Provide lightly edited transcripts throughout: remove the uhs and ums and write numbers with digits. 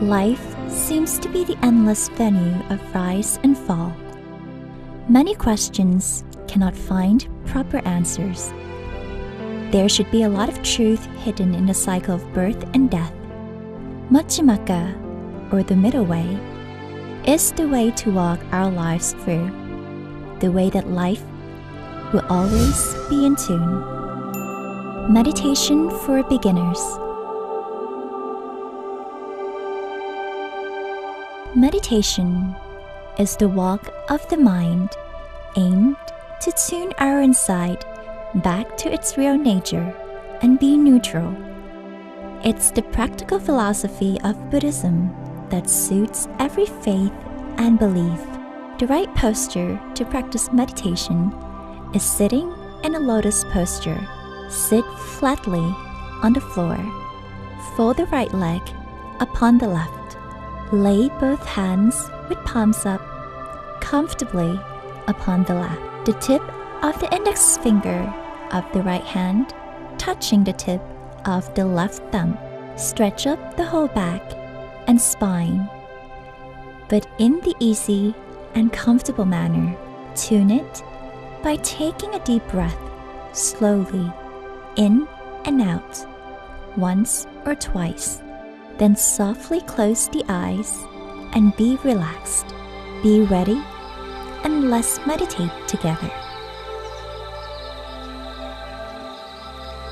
Life seems to be the endless venue of rise and fall. Many questions cannot find proper answers. There should be a lot of truth hidden in the cycle of birth and death. Majjhimaka, or the middle way, is the way to walk our lives through, the way that life will always be in tune. Meditation for beginners. Meditation is the walk of the mind aimed to tune our inside back to its real nature and be neutral. It's the practical philosophy of Buddhism that suits every faith and belief. The right posture to practice meditation is sitting in a lotus posture. Sit flatly on the floor. Fold the right leg upon the left. Lay both hands with palms up comfortably upon the lap. The tip of the index finger of the right hand touching the tip of the left thumb. Stretch up the whole back and spine, but in the easy and comfortable manner. Tune it by taking a deep breath slowly in and out once or twice. Then softly close the eyes and be relaxed. Be ready and let's meditate together.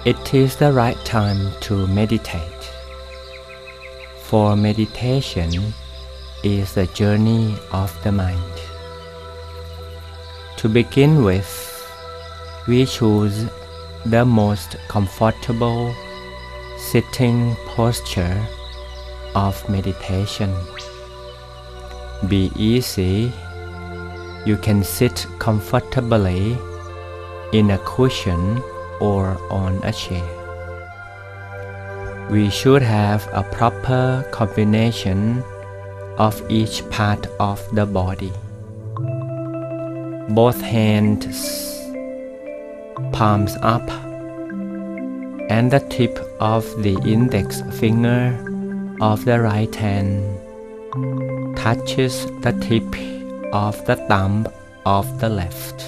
It is the right time to meditate. For meditation is the journey of the mind. To begin with, we choose the most comfortable sitting posture of meditation. Be easy. You can sit comfortably in a cushion or on a chair. We should have a proper combination of each part of the body. Both hands, palms up, and the tip of the index finger of the right hand touches the tip of the thumb of the left.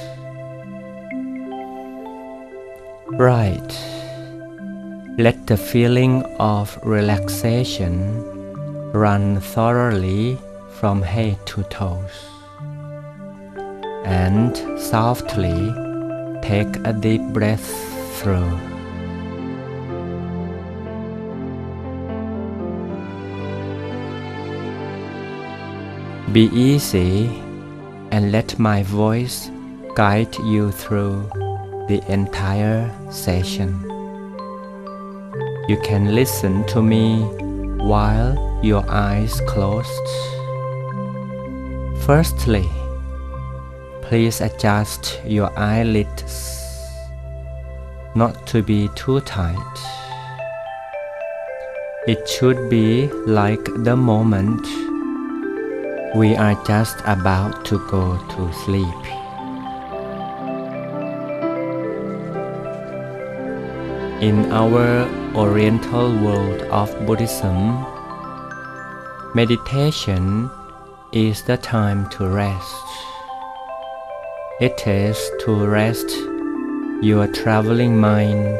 Right. Let the feeling of relaxation run thoroughly from head to toes. And softly take a deep breath through. Be easy and let my voice guide you through the entire session. You can listen to me while your eyes closed. Firstly, please adjust your eyelids not to be too tight. It should be like the moment we are just about to go to sleep. In our Oriental world of Buddhism, meditation is the time to rest. It is to rest your traveling mind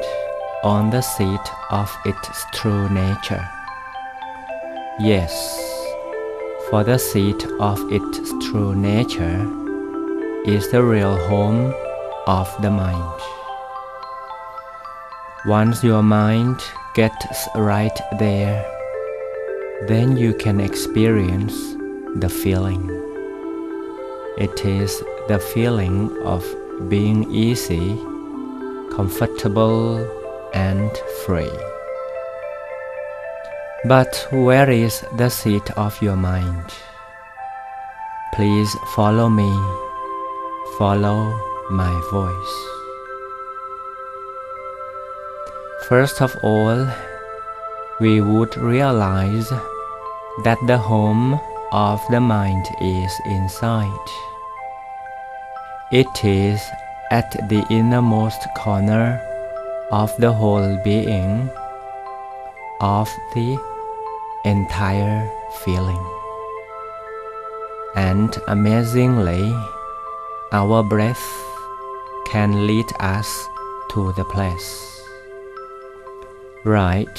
on the seat of its true nature. Yes, for the seat of its true nature is the real home of the mind. Once your mind gets right there, then you can experience the feeling. It is the feeling of being easy, comfortable, and free. But where is the seat of your mind? Please follow me. Follow my voice. First of all, we would realize that the home of the mind is inside. It is at the innermost corner of the whole being, of the entire feeling. And amazingly, our breath can lead us to the place. Right,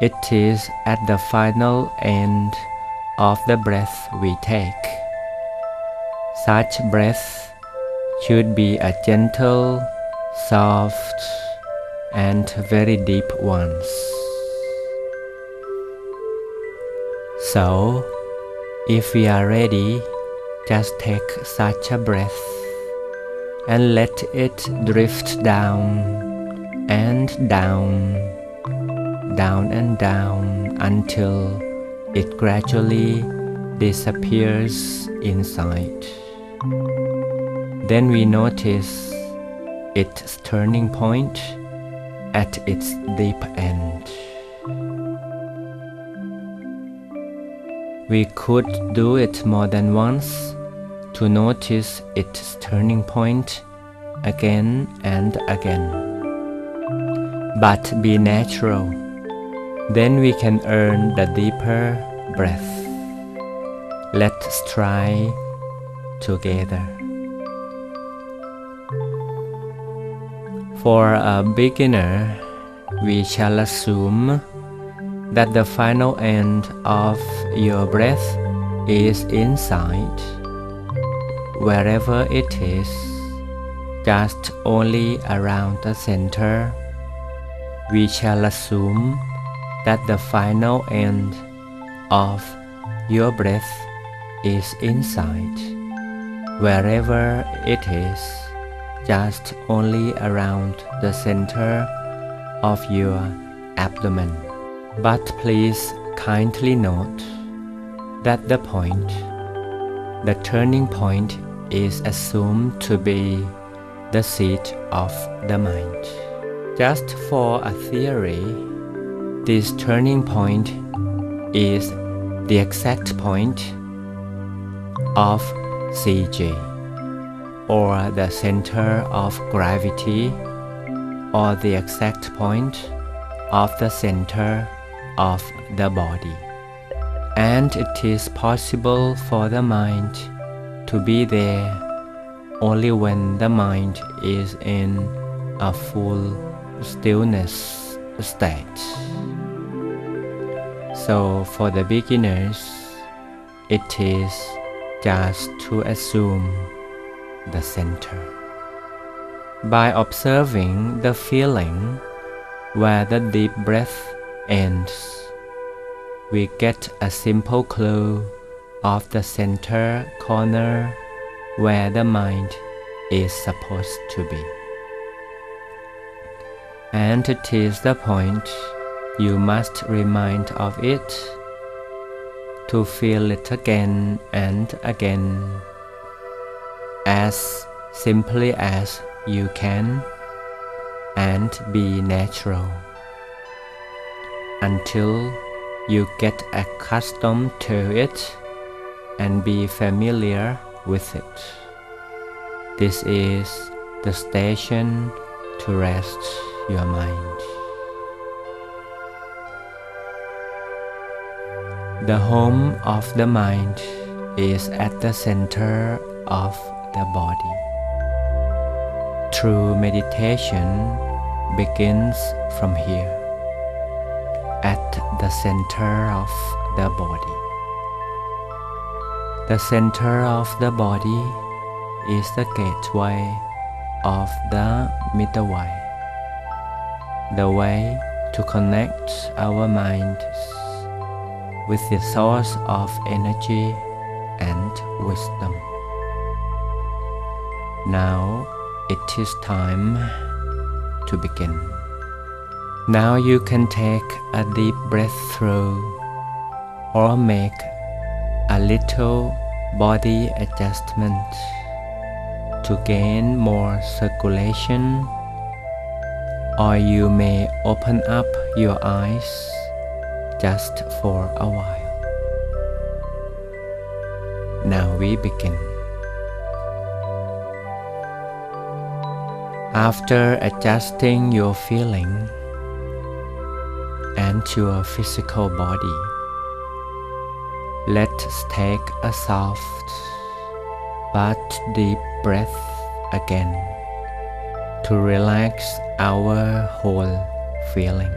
it is at the final end of the breath we take. Such breath should be a gentle, soft, and very deep ones. So, if we are ready, just take such a breath and let it drift down and down, down and down until it gradually disappears inside. Then we notice its turning point at its deep end. We could do it more than once to notice its turning point again and again. But be natural, then we can earn the deeper breath. Let's try together. For a beginner, we shall assume that the final end of your breath is inside, wherever it is, just only around the center. We shall assume that the final end of your breath is inside, wherever it is, just only around the center of your abdomen. But please kindly note that the point, the turning point, is assumed to be the seat of the mind. Just for a theory, this turning point is the exact point of CG, or the center of gravity, or the exact point of the center of the body. And it is possible for the mind to be there only when the mind is in a full stillness state. So for the beginners, it is just to assume the center. By observing the feeling where the deep breath ends, we get a simple clue of the center corner where the mind is supposed to be. And it is the point you must remind of it, to feel it again and again, as simply as you can, and be natural until you get accustomed to it and be familiar with it. This is the station to rest your mind. The home of the mind is at the center of the body. True meditation begins from here, at the center of the body. The center of the body is the gateway of the middle way, the way to connect our minds with the source of energy and wisdom. Now it is time to begin. Now you can take a deep breath through, or make a little body adjustment to gain more circulation, or you may open up your eyes just for a while. Now we begin. After adjusting your feeling and your physical body, Let's take a soft but deep breath again to relax our whole feeling.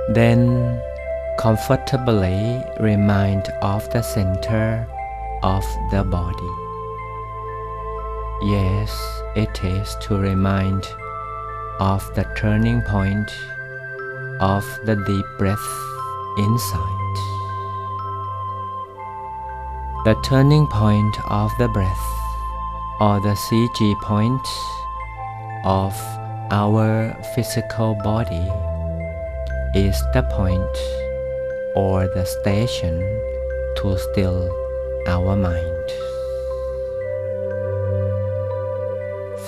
Then comfortably remind of the center of the body. Yes, it is to remind of the turning point of the deep breath inside. The turning point of the breath, or the CG point of our physical body, is the point or the station to still our mind.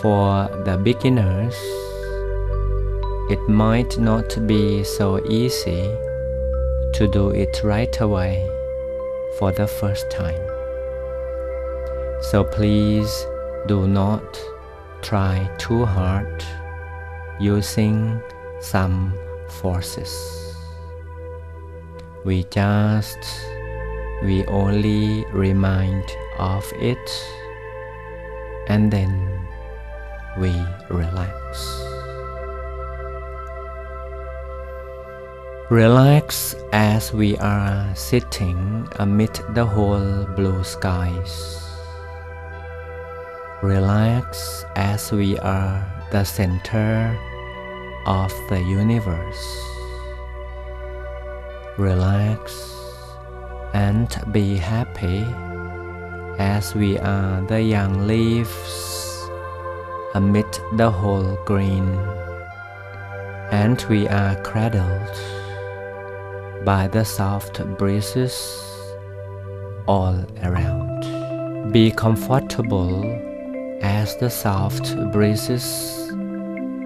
For the beginners, it might not be so easy to do it right away for the first time. So please do not try too hard using some forces. We only remind of it, and then we relax. Relax as we are sitting amid the whole blue skies. Relax as we are the center of the universe. Relax and be happy as we are the young leaves amid the whole green, and we are cradled by the soft breezes all around. Be comfortable as the soft breezes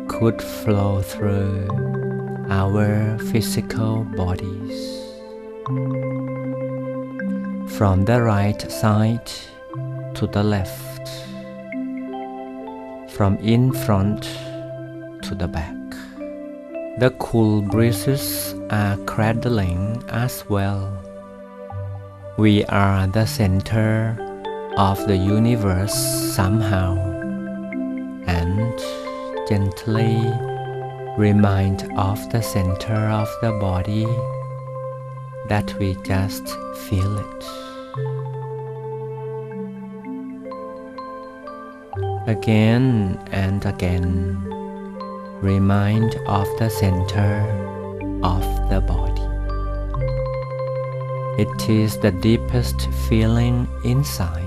could flow through our physical bodies. From the right side to the left, from in front to the back. The cool breezes are cradling as well. We are the center of the universe somehow, and gently remind of the center of the body that we just feel it. Again and again, remind of the center of the body. It is the deepest feeling inside.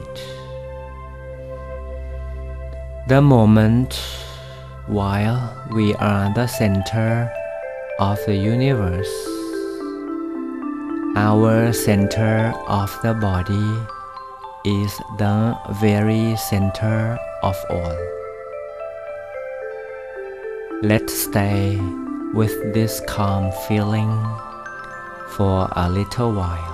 The moment while we are the center of the universe, our center of the body is the very center of all. Let's stay with this calm feeling for a little while.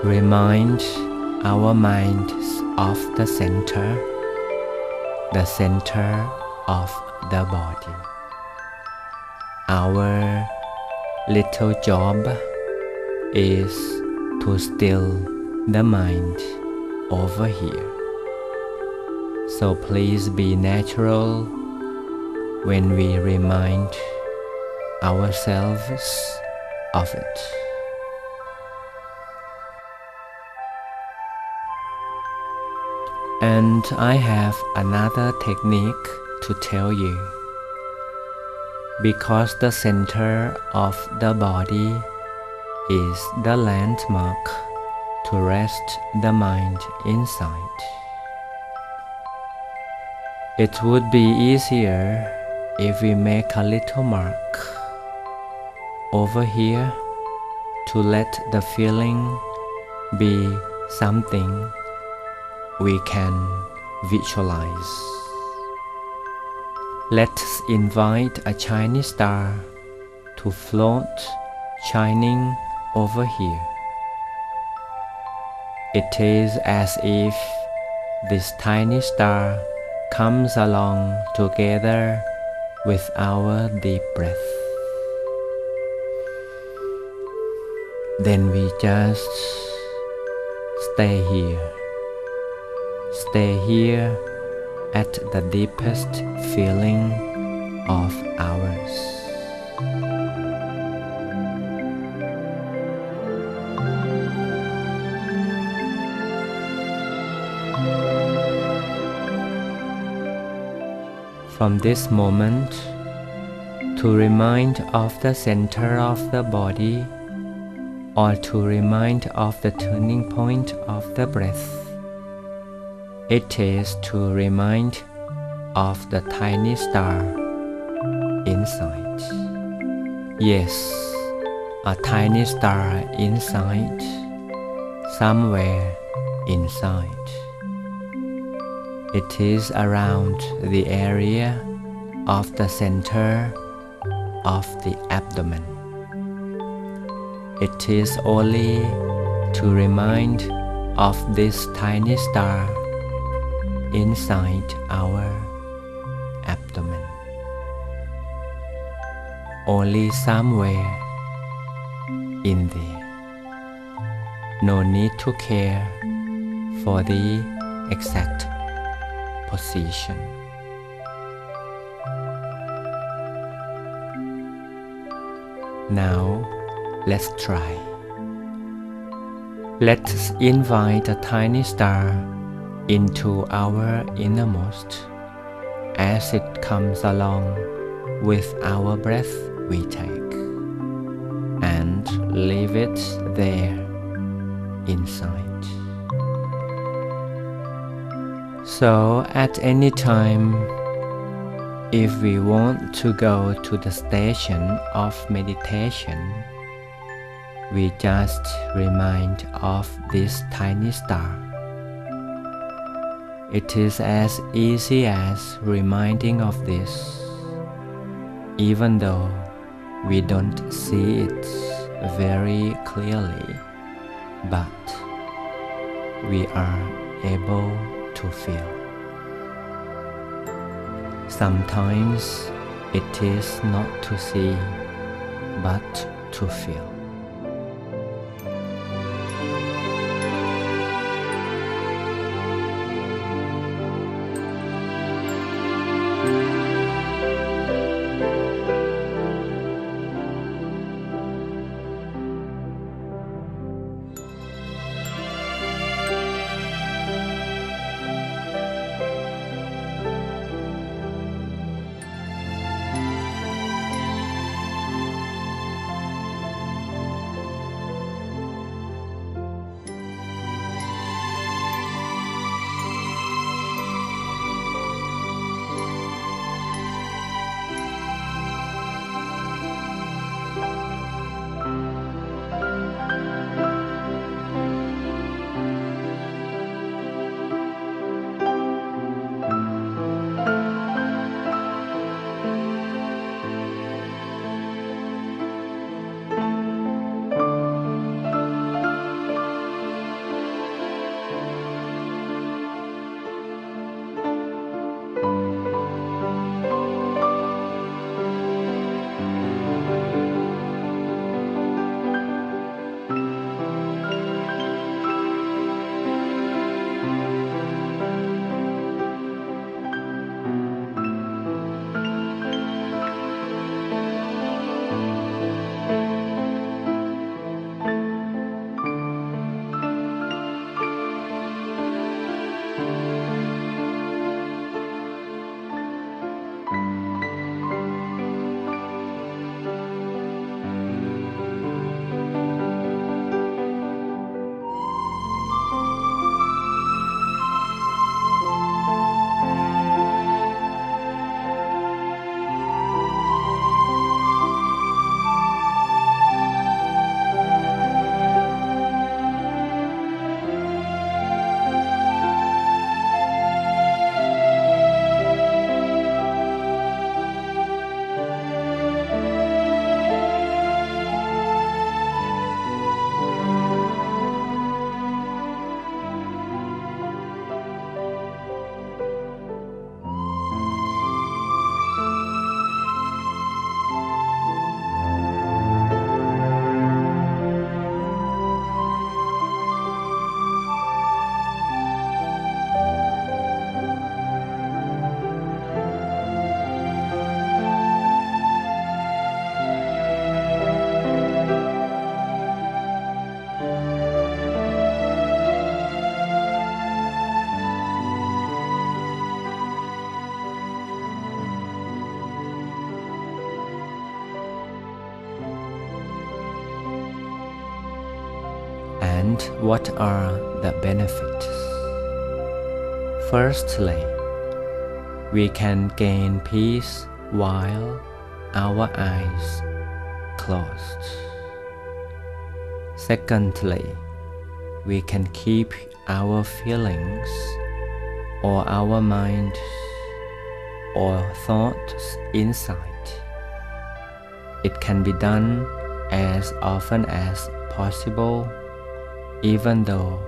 Remind our minds of the center of the body. Our little job is to still the mind over here. So please be natural when we remind ourselves of it. And I have another technique to tell you. Because the center of the body is the landmark to rest the mind inside. It would be easier if we make a little mark over here to let the feeling be something we can visualize. Let's invite a shiny star to float shining over here. It is as if this tiny star comes along together with our deep breath. Then we just stay here. Stay here at the deepest feeling of ours. From this moment, to remind of the center of the body, or to remind of the turning point of the breath, it is to remind of the tiny star inside. Yes, a tiny star inside, somewhere inside. It is around the area of the center of the abdomen. It is only to remind of this tiny star inside our abdomen. Only somewhere in there. No need to care for the exact position. Now let's try. Let's invite a tiny star into our innermost as it comes along with our breath we take, and leave it there inside. So at any time, if we want to go to the station of meditation, we just remind of this tiny star. It is as easy as reminding of this, even though we don't see it very clearly, but we are able to feel. Sometimes it is not to see, but to feel. And what are the benefits? Firstly, we can gain peace while our eyes closed. Secondly, we can keep our feelings or our mind or thoughts inside. It can be done as often as possible, even though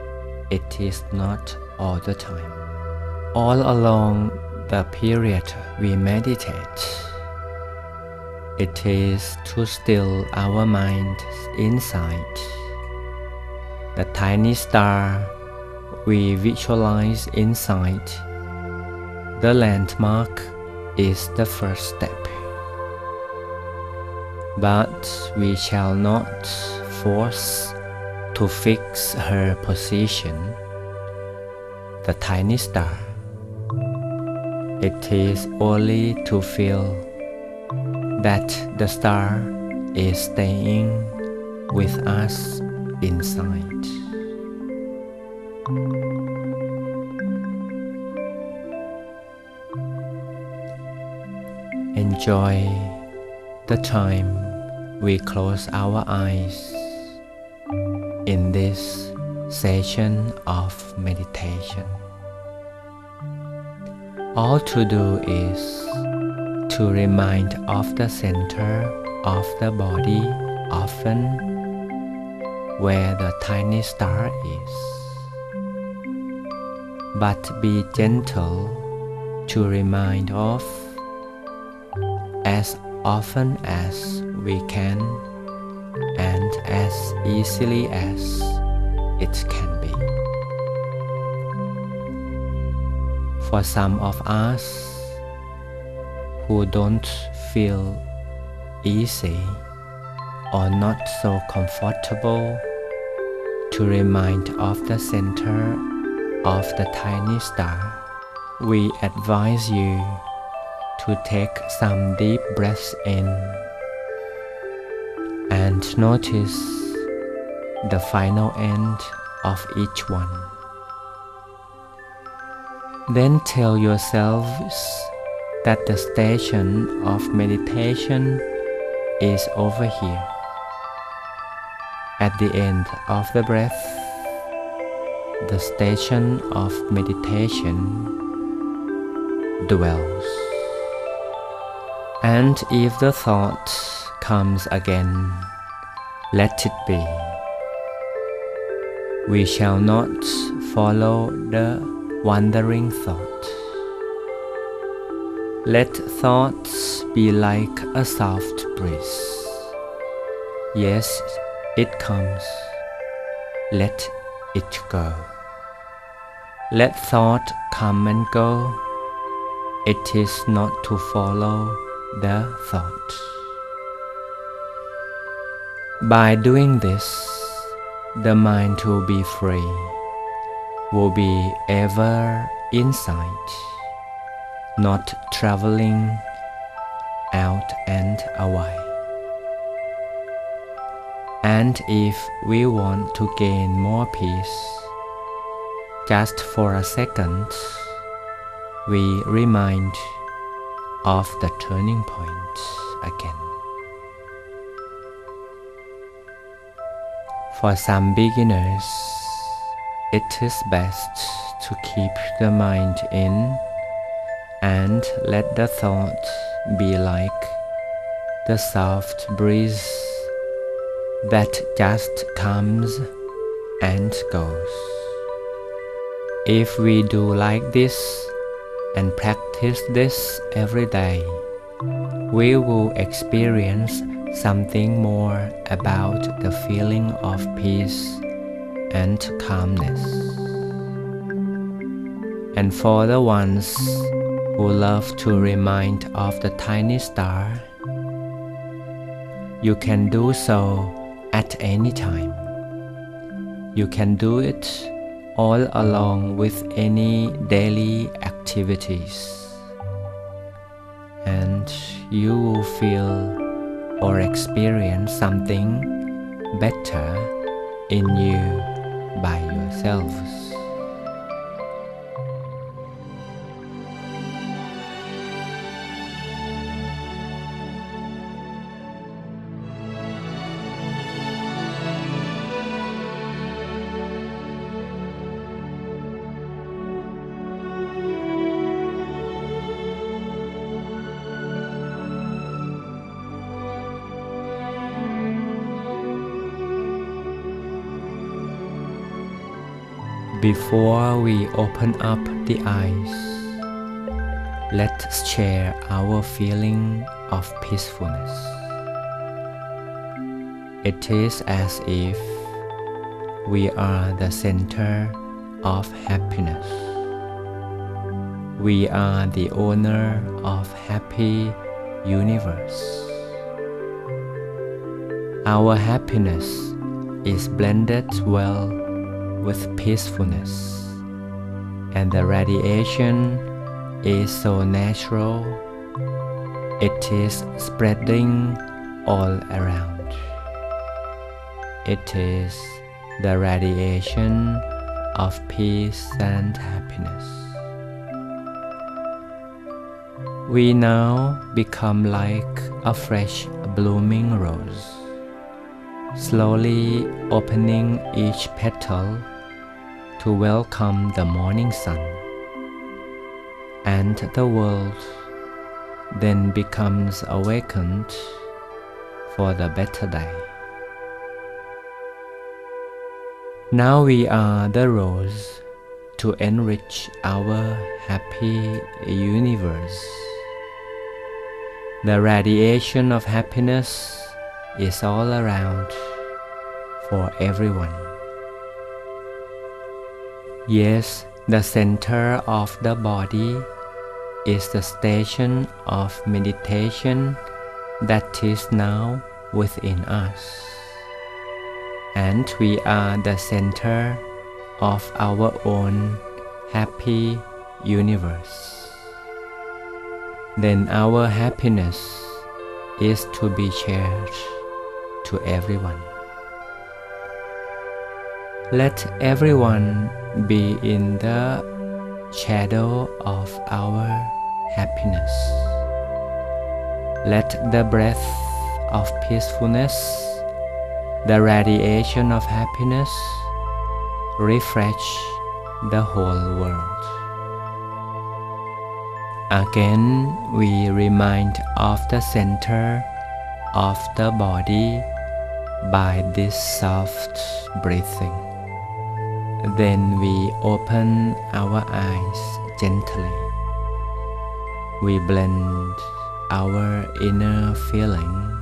it is not all the time. All along the period we meditate, it is to still our mind inside. The tiny star we visualize inside, the landmark, is the first step. But we shall not force to fix her position, the tiny star. It is only to feel that the star is staying with us inside. Enjoy the time we close our eyes in this session of meditation. All to do is to remind of the center of the body often, where the tiny star is. But be gentle to remind of as often as we can and as easily as it can be. For some of us who don't feel easy or not so comfortable to remind of the center of the tiny star, we advise you to take some deep breaths in and notice the final end of each one. Then tell yourselves that the station of meditation is over here. At the end of the breath, the station of meditation dwells. And if the thought comes again, let it be. We shall not follow the wandering thought. Let thoughts be like a soft breeze. Yes, it comes. Let it go. Let thought come and go. It is not to follow the thought. By doing this, the mind will be free, will be ever inside, not traveling out and away. And if we want to gain more peace, just for a second, we remind of the turning point again. For some beginners, it is best to keep the mind in and let the thought be like the soft breeze that just comes and goes. If we do like this and practice this every day, we will experience something more about the feeling of peace and calmness. And for the ones who love to remind of the tiny star, you can do so at any time. You can do it all along with any daily activities, and you will feel or experience something better in you by yourselves. Before we open up the eyes, let's share our feeling of peacefulness. It is as if we are the center of happiness. We are the owner of happy universe. Our happiness is blended well with peacefulness, and the radiation is so natural, it is spreading all around. It is the radiation of peace and happiness. We now become like a fresh blooming rose, slowly opening each petal to welcome the morning sun, and the world then becomes awakened for the better day. Now we are the rose to enrich our happy universe. The radiation of happiness is all around for everyone. Yes, the center of the body is the station of meditation that is now within us, and we are the center of our own happy universe. Then our happiness is to be shared to everyone. Let everyone be in the shadow of our happiness. Let the breath of peacefulness, the radiation of happiness, refresh the whole world. Again, we remind of the center of the body by this soft breathing. Then we open our eyes gently. We blend our inner feeling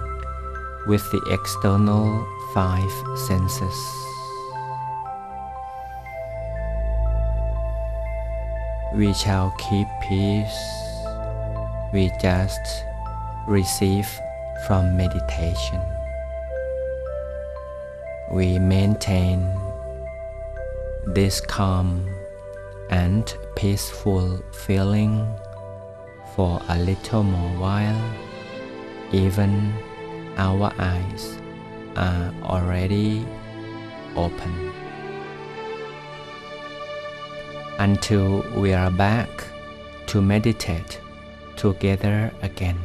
with the external 5 senses. We shall keep peace. We just receive from meditation. We maintain this calm and peaceful feeling for a little more while. Even our eyes are already open. Until we are back to meditate together again.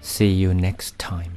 See you next time.